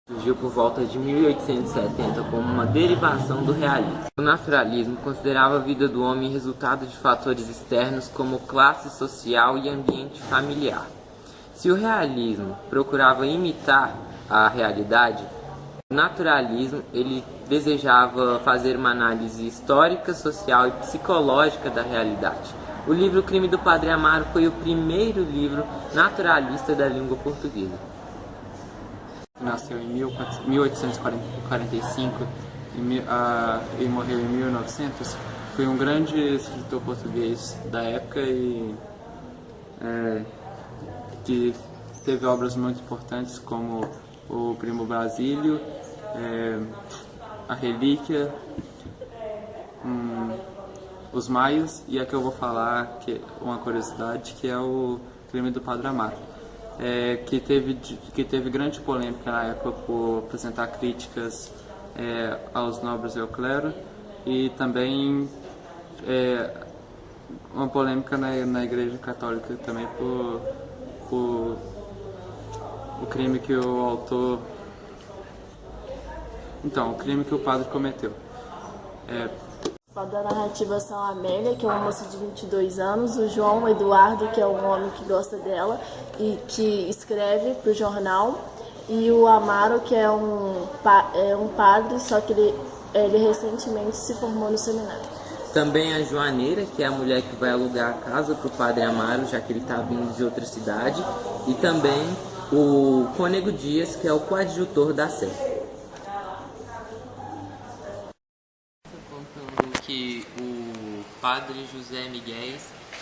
Surgiu por volta de 1870 como uma derivação do realismo. O naturalismo considerava a vida do homem resultado de fatores externos como classe social e ambiente familiar. Se o realismo procurava imitar a realidade, o naturalismo ele desejava fazer uma análise histórica, social e psicológica da realidade. O livro Crime do Padre Amaro foi o primeiro livro naturalista da língua portuguesa. Nasceu em 1845 e morreu em 1900. Foi um grande escritor português da época e que teve obras muito importantes como o Primo Basílio, a Relíquia, os Maias e a que eu vou falar, que é uma curiosidade, que é o Crime do Padre Amaro. Que teve grande polêmica na época por apresentar críticas aos nobres e ao clero, e também uma polêmica na Igreja Católica também por o crime que o autor... Então, o crime que o padre cometeu. Da narrativa são a Amélia, que é uma moça de 22 anos, o João Eduardo, que é um homem que gosta dela e que escreve para o jornal, e o Amaro, que é um padre, só que ele recentemente se formou no seminário. Também a Joaneira, que é a mulher que vai alugar a casa para o Padre Amaro, já que ele está vindo de outra cidade, e também o Cônego Dias, que é o coadjutor da Sé. Contando que o Padre José Miguel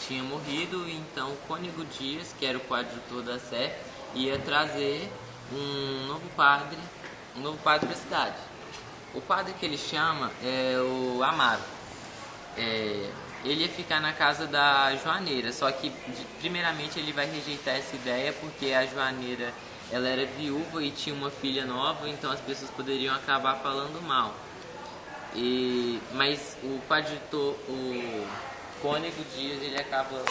tinha morrido, e então o Cônego Dias, que era o coadjutor da Sé, ia trazer um novo padre para a cidade. O padre que ele chama é o Amaro. Ele ia ficar na casa da Joaneira, só que primeiramente ele vai rejeitar essa ideia porque a Joaneira ela era viúva e tinha uma filha nova, então as pessoas poderiam acabar falando mal. Mas o coadjutor, o Cônego Dias, ele acaba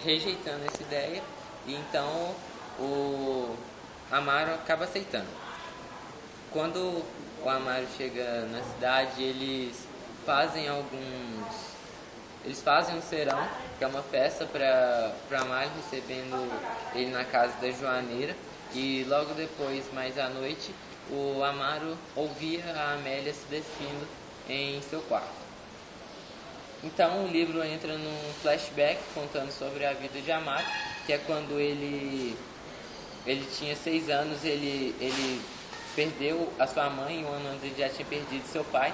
rejeitando essa ideia, e então o Amaro acaba aceitando. Quando o Amaro chega na cidade, eles fazem um serão, que é uma festa para Amaro, recebendo ele na casa da Joaneira, e logo depois, mais à noite, o Amaro ouvia a Amélia se despindo em seu quarto. Então o livro entra num flashback contando sobre a vida de Amaro, que é quando ele tinha 6 anos, ele perdeu a sua mãe, 1 ano antes ele já tinha perdido seu pai.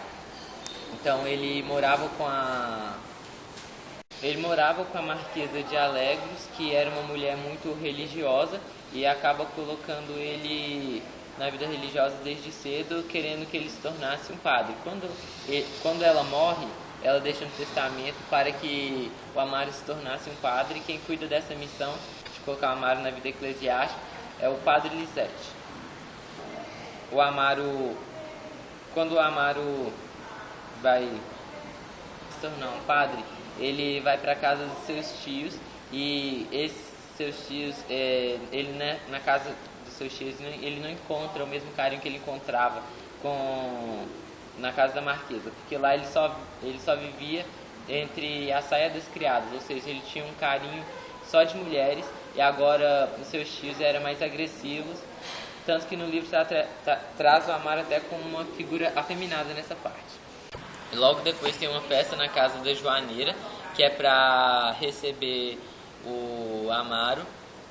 Então ele morava com a Marquesa de Alegros, que era uma mulher muito religiosa, e acaba colocando ele na vida religiosa desde cedo, querendo que ele se tornasse um padre. Quando ela morre, ela deixa um testamento para que o Amaro se tornasse um padre. Quem cuida dessa missão de colocar o Amaro na vida eclesiástica é o padre Lisette. Quando o Amaro vai se tornar um padre, ele vai para a casa dos seus tios, e esses seus tios, na casa dos seus tios, ele não encontra o mesmo carinho que ele encontrava na casa da Marquesa, porque lá ele só vivia entre a saia das criadas, ou seja, ele tinha um carinho só de mulheres, e agora os seus tios eram mais agressivos, tanto que no livro traz o Amaro até como uma figura afeminada nessa parte. E logo depois tem uma festa na casa da Joaneira, que é para receber o Amaro,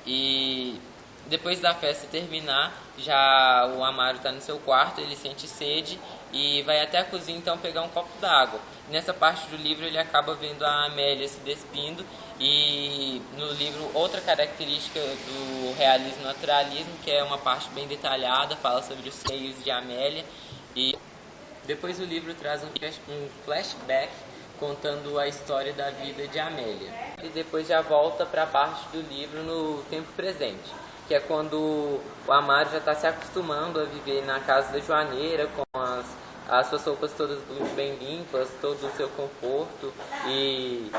e depois da festa terminar, já o Amaro está no seu quarto, ele sente sede e vai até a cozinha então pegar um copo d'água. Nessa parte do livro ele acaba vendo a Amélia se despindo, e no livro outra característica do realismo naturalismo, que é uma parte bem detalhada, fala sobre os seios de Amélia, e depois o livro traz um flashback contando a história da vida de Amélia. E depois já volta para a parte do livro no tempo presente, que é quando o Amaro já está se acostumando a viver na casa da Joaneira, com as suas roupas todas muito bem limpas, todo o seu conforto, e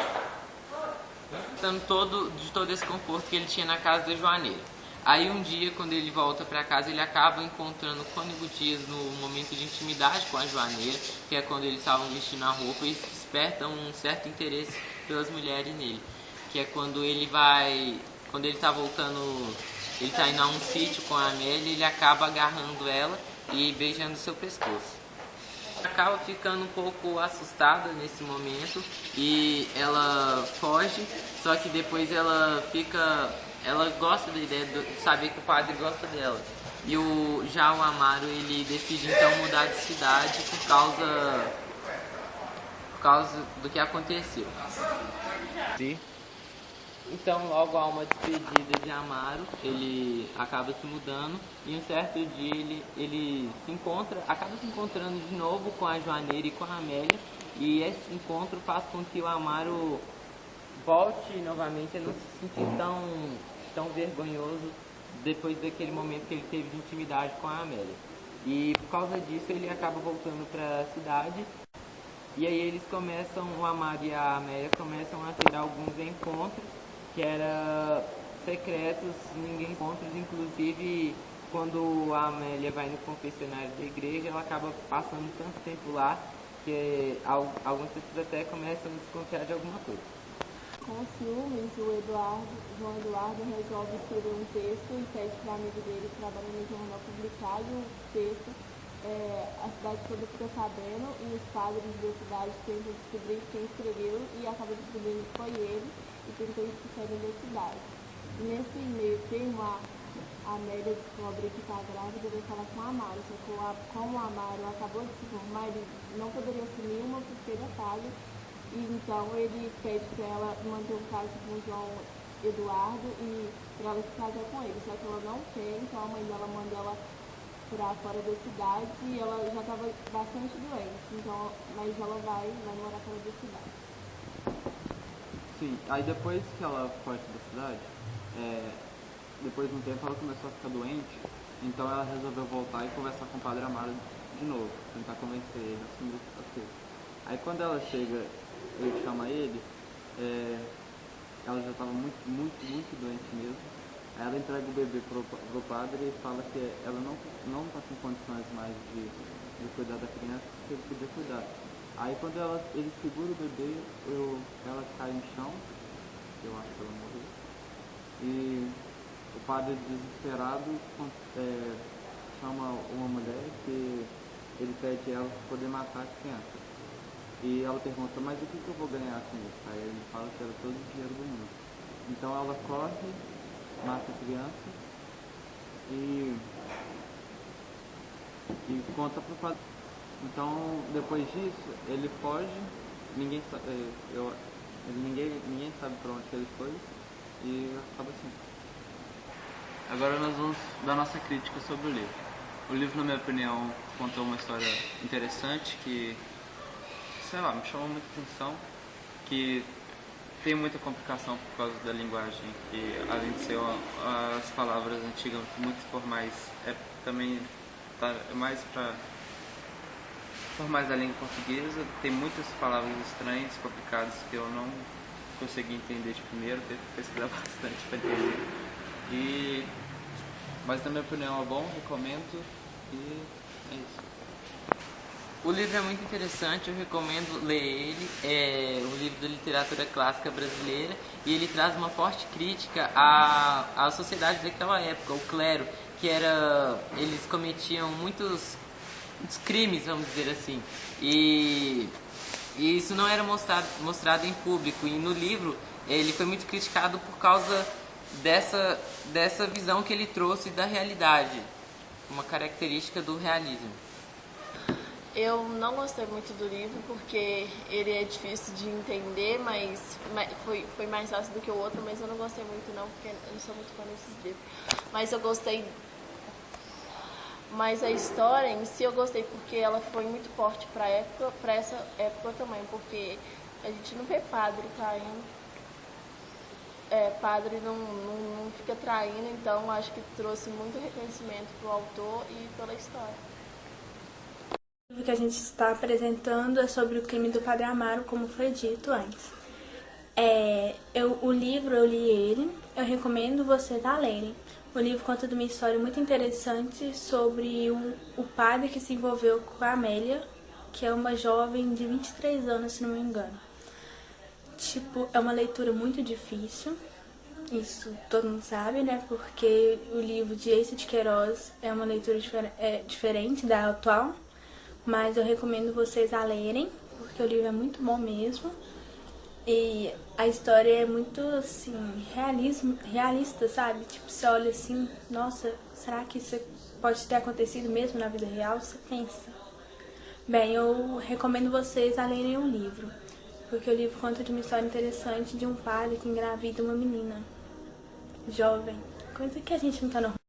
de todo esse conforto que ele tinha na casa da Joaneira. Aí um dia, quando ele volta para casa, ele acaba encontrando Cônego Dias no momento de intimidade com a Joaneira, que é quando eles estavam vestindo a roupa, e despertam um certo interesse pelas mulheres nele, que é quando ele tá voltando, ele tá indo a um sítio com a Amélia, ele acaba agarrando ela e beijando seu pescoço. Acaba ficando um pouco assustada nesse momento e ela foge, só que depois ela gosta da ideia de saber que o padre gosta dela. E já o Amaro, ele decide então mudar de cidade por causa do que aconteceu. Sim. Então, logo há uma despedida de Amaro, ele acaba se mudando e um certo dia ele acaba se encontrando de novo com a Joaneira e com a Amélia, e esse encontro faz com que o Amaro volte novamente a não se sentir tão vergonhoso depois daquele momento que ele teve de intimidade com a Amélia. E por causa disso ele acaba voltando para a cidade, e aí o Amaro e a Amélia começam a ter alguns encontros que eram secretos, ninguém encontra, inclusive quando a Amélia vai no confessionário da igreja, ela acaba passando tanto tempo lá que algumas pessoas até começam a desconfiar de alguma coisa. Com ciúmes, João Eduardo resolve escrever um texto e pede para o amigo dele que trabalha no jornal publicar, e o texto a cidade toda fica sabendo, e os padres da cidade tentam descobrir quem escreveu e acabam descobrindo que foi ele, e tentam expulsar ele da cidade. E nesse meio termo, a Amélia descobre que está grávida e vai falar com o Amaro, só que como o Amaro acabou de se formar, ele não poderia assumir uma porque ele é padre, e então ele pede para ela manter um caso com o João Eduardo e para ela se casar com ele, só que ela não quer, então a mãe dela manda ela para fora da cidade e ela já estava bastante doente, então, mas ela vai morar fora da cidade. Sim, aí depois que ela foge da cidade, depois de um tempo ela começou a ficar doente, então ela resolveu voltar e conversar com o Padre Amaro de novo, tentar convencer ele a assumir as coisas. Aí quando ela chega, ele chama ele, ela já estava muito, muito, muito doente mesmo. Aí ela entrega o bebê pro padre e fala que ela não está com condições mais de cuidar da criança, que ele podia cuidar. Aí quando ele segura o bebê, ela cai no chão, eu acho que ela morreu. E o padre, desesperado, chama uma mulher que ele pede ela para poder matar a criança. E ela pergunta, mas o que eu vou ganhar com isso? Aí ele fala que era todo o dinheiro do mundo. Então ela corre, mata a criança e conta pro padre. Então, depois disso, ele foge, ninguém sabe para onde ele foi, e acaba assim. Agora nós vamos dar nossa crítica sobre o livro. O livro, na minha opinião, contou uma história interessante que, sei lá, me chamou muita atenção, que tem muita complicação por causa da linguagem, que além de ser as palavras antigas muito formais, também tá mais para formais da língua portuguesa, tem muitas palavras estranhas, complicadas, que eu não consegui entender de primeiro, teve que pesquisar bastante para entender. Mas na minha opinião é bom, recomendo, e é isso. O livro é muito interessante, eu recomendo ler ele, é um livro de literatura clássica brasileira, e ele traz uma forte crítica à sociedade daquela época, o clero, que eles cometiam muitos crimes, vamos dizer assim, e isso não era mostrado em público, e no livro ele foi muito criticado por causa dessa visão que ele trouxe da realidade, uma característica do realismo. Eu não gostei muito do livro porque ele é difícil de entender, mas foi mais fácil do que o outro, mas eu não gostei muito não, porque eu não sou muito fã desses livros. Mas eu gostei. Mas a história em si eu gostei porque ela foi muito forte para essa época também, porque a gente não vê padre traindo. Padre não fica traindo, então acho que trouxe muito reconhecimento para o autor e pela história. O livro que a gente está apresentando é sobre o crime do Padre Amaro, como foi dito antes. O livro, eu li ele, eu recomendo vocês a lerem. O livro conta de uma história muito interessante sobre o padre que se envolveu com a Amélia, que é uma jovem de 23 anos, se não me engano. Tipo, é uma leitura muito difícil, isso todo mundo sabe, né? Porque o livro de Ace de Queiroz é uma leitura diferente da atual, mas eu recomendo vocês a lerem, porque o livro é muito bom mesmo. E a história é muito, assim, realista, sabe? Tipo, você olha assim, nossa, será que isso pode ter acontecido mesmo na vida real? Você pensa. Bem, eu recomendo vocês a lerem o livro, porque o livro conta de uma história interessante de um padre que engravida uma menina jovem. Coisa que a gente não tá normal.